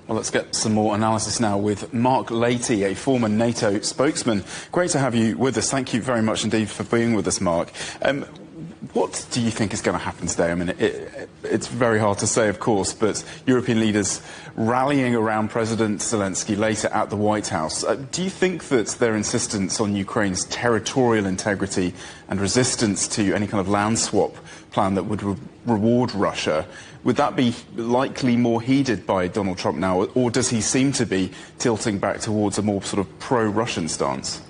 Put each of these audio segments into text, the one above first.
Well, let's get some more analysis now with Mark Laity, a former NATO spokesman. Great to have you with us. Thank you very much indeed for being with us, Mark. What do you think is going to happen today? I mean, it's very hard to say, of course, but European leaders rallying around President Zelenskyy later at the White House. Do you think that their insistence on Ukraine's territorial integrity and resistance to any kind of land swap plan that would reward Russia, would that be likely more heeded by Donald Trump now, or does he seem to be tilting back towards a more sort of pro-Russian stance?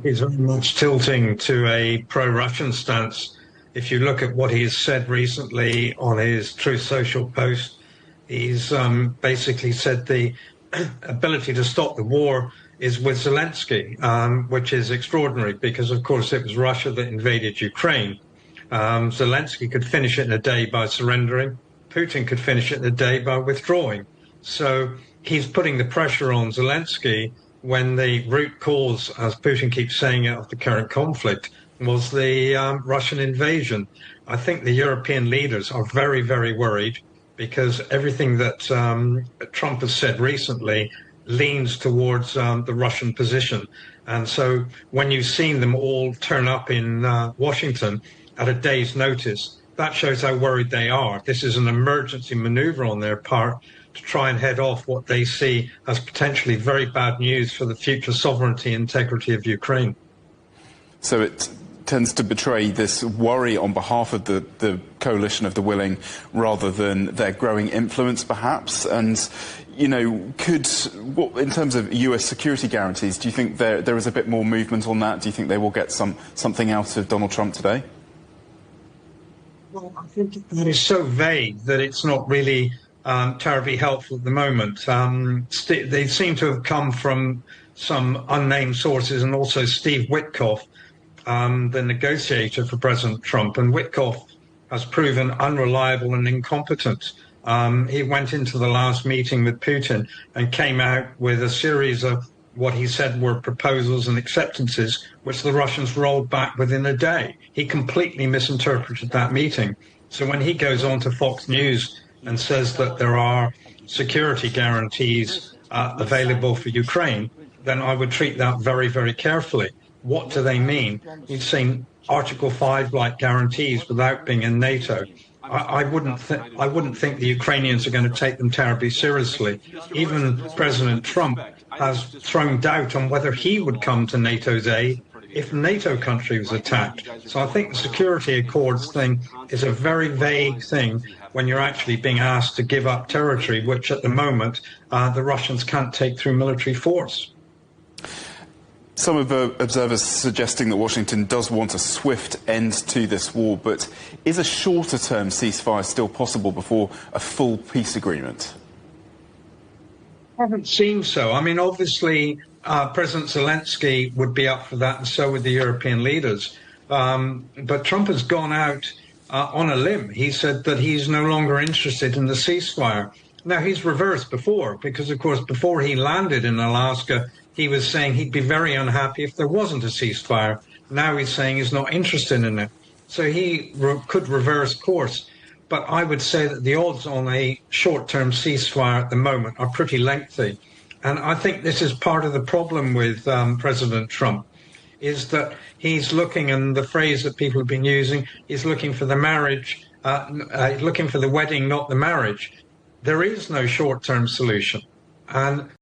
He's very much tilting to a pro-Russian stance. If you look at what he's said recently on his Truth Social post, he's basically said the ability to stop the war is with Zelenskyy, which is extraordinary because, of course, it was Russia that invaded Ukraine. Zelenskyy could finish it in a day by surrendering. Putin could finish it in a day by withdrawing. So he's putting the pressure on Zelenskyy when the root cause, as Putin keeps saying, of the current conflict was the Russian invasion. I think the European leaders are very, very worried because everything that Trump has said recently leans towards the Russian position. And so when you've seen them all turn up in Washington at a day's notice, that shows how worried they are. This is an emergency maneuver on their part to try and head off what they see as potentially very bad news for the future sovereignty and integrity of Ukraine. So it tends to betray this worry on behalf of the coalition of the willing rather than their growing influence, perhaps. And, you know, in terms of US security guarantees, do you think there is a bit more movement on that? Do you think they will get something out of Donald Trump today? Well, I think that is so vague that it's not really terribly helpful at the moment. They seem to have come from some unnamed sources, and also Steve Witkoff, the negotiator for President Trump. And Witkoff has proven unreliable and incompetent. He went into the last meeting with Putin and came out with a series of what he said were proposals and acceptances, which the Russians rolled back within a day. He completely misinterpreted that meeting. So when he goes on to Fox News and says that there are security guarantees available for Ukraine, then I would treat that very, very carefully. What do they mean? He's saying Article 5-like guarantees without being in NATO. I wouldn't think the Ukrainians are going to take them terribly seriously. Even President Trump has thrown doubt on whether he would come to NATO's aid if a NATO country was attacked. So I think the security accords thing is a very vague thing when you're actually being asked to give up territory, which at the moment the Russians can't take through military force. Some of the observers suggesting that Washington does want a swift end to this war, but is a shorter-term ceasefire still possible before a full peace agreement? I haven't seen so. I mean, obviously, President Zelenskyy would be up for that, and so would the European leaders. But Trump has gone out on a limb. He said that he's no longer interested in the ceasefire. Now, he's reversed before, because, of course, before he landed in Alaska, he was saying he'd be very unhappy if there wasn't a ceasefire. Now he's saying he's not interested in it. So he could reverse course. But I would say that the odds on a short-term ceasefire at the moment are pretty lengthy. And I think this is part of the problem with President Trump, is that he's looking, and the phrase that people have been using, he's looking for the marriage, looking for the wedding, not the marriage. There is no short-term solution. And